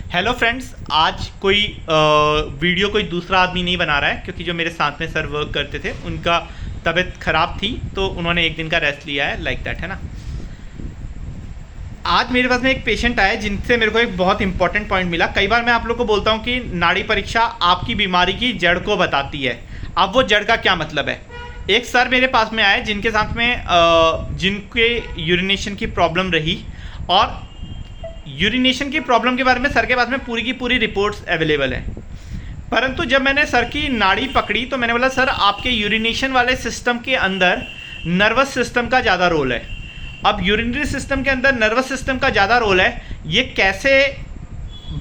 Hello friends, आज कोई video कोई दूसरा आदमी नहीं बना रहा है क्योंकि जो मेरे साथ में सर वर्क करते थे उनका तबीयत ख़राब थी तो उन्होंने एक दिन का रेस्ट लिया है, लाइक दैट है ना। आज मेरे पास में एक पेशेंट आया जिनसे मेरे को एक बहुत इंपॉर्टेंट पॉइंट मिला। कई बार मैं आप लोग को बोलता हूँ कि नाड़ी परीक्षा आपकी बीमारी की जड़ को बताती है। अब वो जड़ का क्या मतलब है? एक सर मेरे पास में आए जिनके साथ में जिनके यूरिनेशन की प्रॉब्लम रही और यूरिनेशन की प्रॉब्लम के बारे में सर के पास में पूरी की पूरी रिपोर्ट्स अवेलेबल है। परंतु जब मैंने सर की नाड़ी पकड़ी तो मैंने बोला, सर आपके यूरिनेशन वाले सिस्टम के अंदर नर्वस सिस्टम का ज़्यादा रोल है। अब यूरिनरी सिस्टम के अंदर नर्वस सिस्टम का ज़्यादा रोल है, ये कैसे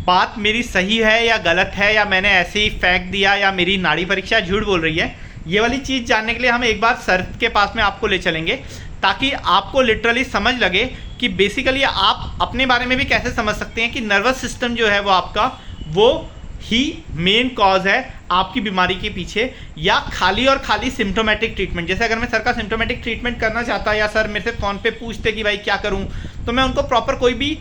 बात मेरी सही है या गलत है, या मैंने ऐसे ही फेंक दिया, या मेरी नाड़ी परीक्षा झूठ बोल रही है? ये वाली चीज़ जानने के लिए हम एक बार सर के पास में आपको ले चलेंगे ताकि आपको लिटरली समझ लगे कि बेसिकली आप अपने बारे में भी कैसे समझ सकते हैं कि नर्वस सिस्टम जो है वो आपका वो ही मेन कॉज है आपकी बीमारी के पीछे, या खाली और खाली सिम्टोमेटिक ट्रीटमेंट। जैसे अगर मैं सर का सिम्टोमेटिक ट्रीटमेंट करना चाहता या सर मेरे से फ़ोन पे पूछते कि भाई क्या करूं, तो मैं उनको प्रॉपर कोई भी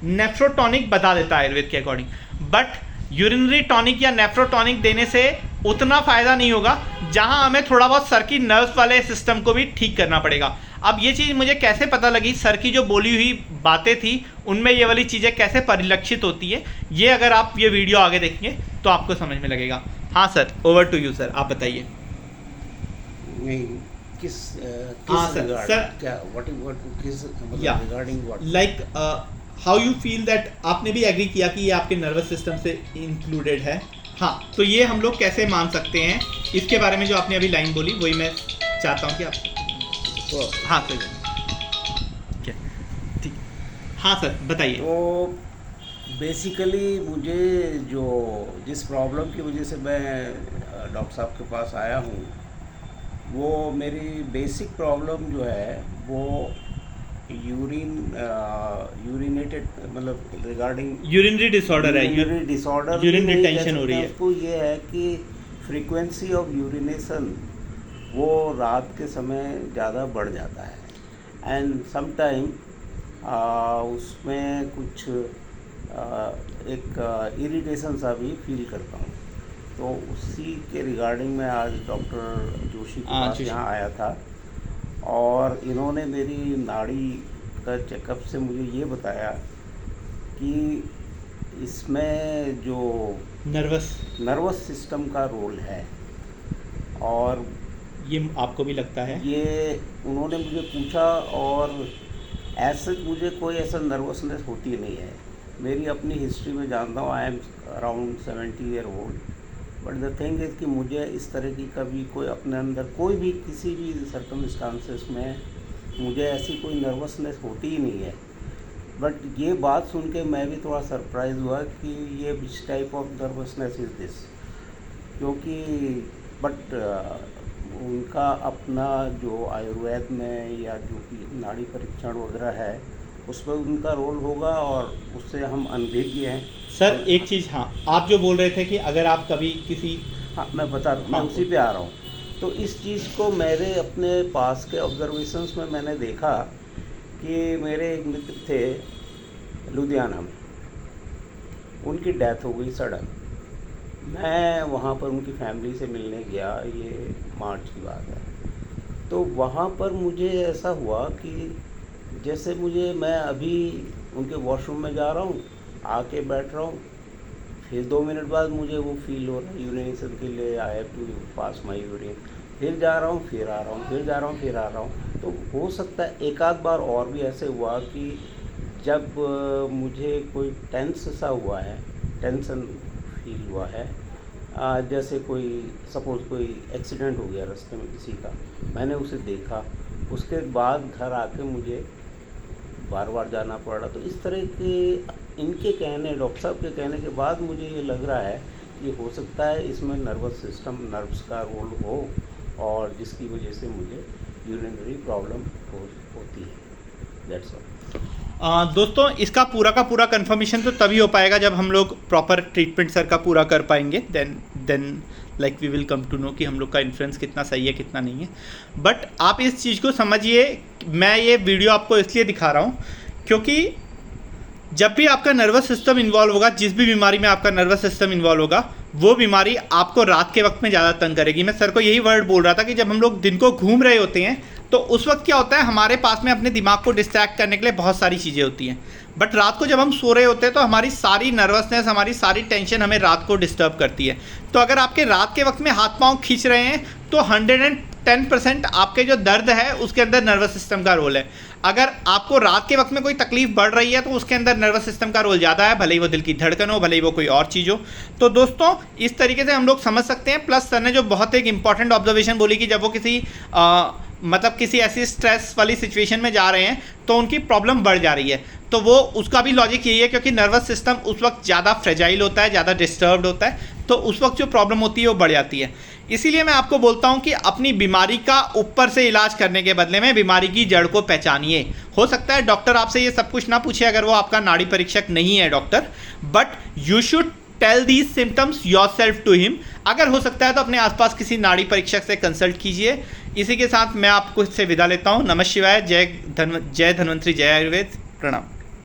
नेफ्रोटॉनिक बता देता आयुर्वेद के अकॉर्डिंग। बट यूरिनरी टॉनिक या नेफ्रोटॉनिक देने से उतना फ़ायदा नहीं होगा, जहां हमें थोड़ा बहुत सर की नर्व्स वाले सिस्टम को भी ठीक करना पड़ेगा। अब ये चीज़ मुझे कैसे पता लगी, सर की जो बोली हुई बातें थी उनमें ये वाली चीज़ें कैसे परिलक्षित होती है, ये अगर आप ये वीडियो आगे देखेंगे तो आपको समझ में लगेगा। हाँ sir, over to you sir, आप बताइए। नहीं, किस हाँ किस सर, रिगार्ड सर क्या व्हाट किस मतलब या regarding what like how you feel that, आपने भी एग्री किया कि ये आपके नर्वस सिस्टम से इंक्लूडेड है। हाँ, तो ये हम लोग कैसे मान सकते हैं, इसके बारे में जो आपने अभी लाइन बोली वही मैं चाहता हूँ कि आप। तो हाँ सर, क्या ठीक। हाँ सर बताइए। तो बेसिकली मुझे जो जिस प्रॉब्लम की वजह से मैं डॉक्टर साहब के पास आया हूँ, वो मेरी बेसिक प्रॉब्लम जो है वो यूरिनेटेड मतलब रिगार्डिंग यूरिनरी डिसऑर्डर है, यूरिनरी डिसऑर्डर, यूरिन रिटेंशन हो रही है। उसको ये है कि फ्रीक्वेंसी ऑफ यूरिनेशन वो रात के समय ज़्यादा बढ़ जाता है एंड समटाइम उसमें कुछ एक इरिटेशन सा भी फील करता हूँ। तो उसी के रिगार्डिंग मैं आज डॉक्टर जोशी के पास यहाँ आया था और इन्होंने मेरी नाड़ी का चेकअप से मुझे ये बताया कि इसमें जो नर्वस सिस्टम का रोल है, और ये आपको भी लगता है? ये उन्होंने मुझे पूछा और ऐसे मुझे कोई ऐसा नर्वसनेस होती नहीं है। मेरी अपनी हिस्ट्री में जानता हूँ, I am around 70 year old, but the thing is कि मुझे इस तरह की कभी कोई अपने अंदर कोई भी किसी भी सर्कमस्टांसेस में मुझे ऐसी कोई नर्वसनेस होती ही नहीं है। बट ये बात सुन के मैं भी थोड़ा सरप्राइज़ हुआ कि ये which type of nervousness is this, क्योंकि बट उनका अपना जो आयुर्वेद में या जो भी नाड़ी परीक्षण वगैरह है उसमें उनका रोल होगा और उससे हम अनभिज्ञ हैं। सर एक चीज़, हाँ आप जो बोल रहे थे कि अगर आप कभी किसी, हाँ मैं बता रहा हूँ, मैं उसी पे आ रहा हूँ। तो इस चीज़ को मेरे अपने पास के ऑब्जर्वेशंस में मैंने देखा कि मेरे एक मित्र थे लुधियाना में, उनकी डेथ हो गई सडन। मैं वहाँ पर उनकी फैमिली से मिलने गया, ये मार्च की बात है। तो वहाँ पर मुझे ऐसा हुआ कि जैसे मैं अभी उनके वॉशरूम में जा रहा हूँ, आके बैठ रहा हूँ, फिर 2 मिनट बाद मुझे वो फील हो रहा है यूरिनेशन के लिए, I have to pass my urine, फिर जा रहा हूँ, फिर आ रहा हूँ, फिर जा रहा हूँ, फिर आ रहा हूँ। तो हो सकता है एक आध बार और भी ऐसे हुआ कि जब मुझे कोई टेंस सा हुआ है, टेंशन फील हुआ है, जैसे कोई सपोज़ कोई एक्सीडेंट हो गया रास्ते में किसी का, मैंने उसे देखा, उसके बाद घर आके मुझे बार बार जाना पड़ रहा। तो इस तरह के इनके कहने, डॉक्टर साहब के कहने के बाद मुझे ये लग रहा है कि हो सकता है इसमें नर्वस सिस्टम, नर्व्स का रोल हो, और जिसकी वजह से मुझे यूरिनरी प्रॉब्लम होती है। That's all. दोस्तों इसका पूरा का पूरा कंफर्मेशन तो तभी हो पाएगा जब हम लोग प्रॉपर ट्रीटमेंट सर का पूरा कर पाएंगे, then like we will come to know कि हम लोग का इन्फ्लुएंस कितना सही है कितना नहीं है। बट आप इस चीज़ को समझिए, मैं ये वीडियो आपको इसलिए दिखा रहा हूँ क्योंकि जब भी आपका नर्वस सिस्टम इन्वॉल्व होगा, जिस भी बीमारी में आपका नर्वस सिस्टम इन्वॉल्व होगा, वो बीमारी आपको रात के वक्त में ज़्यादा तंग करेगी। मैं सर को यही वर्ड बोल रहा था कि जब हम लोग दिन को घूम रहे होते हैं तो उस वक्त क्या होता है, हमारे पास में अपने दिमाग को डिस्ट्रैक्ट करने के लिए बहुत सारी चीज़ें होती हैं। बट रात को जब हम सो रहे होते हैं तो हमारी सारी नर्वसनेस, हमारी सारी टेंशन हमें रात को डिस्टर्ब करती है। तो अगर आपके रात के वक्त में हाथ पाँव खींच रहे हैं तो 110% आपके जो दर्द है उसके अंदर नर्वस सिस्टम का रोल है। अगर आपको रात के वक्त में कोई तकलीफ बढ़ रही है तो उसके अंदर नर्वस सिस्टम का रोल ज़्यादा है, भले ही वो दिल की धड़कन हो, भले ही वो कोई और चीज़ हो। तो दोस्तों इस तरीके से हम लोग समझ सकते हैं। प्लस सर ने जो बहुत एक इंपॉर्टेंट ऑब्जर्वेशन बोली कि जब वो किसी ऐसी स्ट्रेस वाली सिचुएशन में जा रहे हैं तो उनकी प्रॉब्लम बढ़ जा रही है, तो वो उसका भी लॉजिक यही है क्योंकि नर्वस सिस्टम उस वक्त ज़्यादा फ्रेजाइल होता है, ज़्यादा डिस्टर्ब्ड होता है, तो उस वक्त जो प्रॉब्लम होती है वो बढ़ जाती है। इसीलिए मैं आपको बोलता हूं कि अपनी बीमारी का ऊपर से इलाज करने के बदले में बीमारी की जड़ को पहचानिए। हो सकता है डॉक्टर आपसे ये सब कुछ ना पूछे अगर वो आपका नाड़ी परीक्षक नहीं है doctor, but you should tell these symptoms yourself to him. अगर हो सकता है तो अपने आसपास किसी नाड़ी परीक्षक से कंसल्ट कीजिए। इसी के साथ मैं आपको इससे विदा लेता हूँ। नमः शिवाय। जय धन्वंतरी, जय आयुर्वेद। प्रणाम।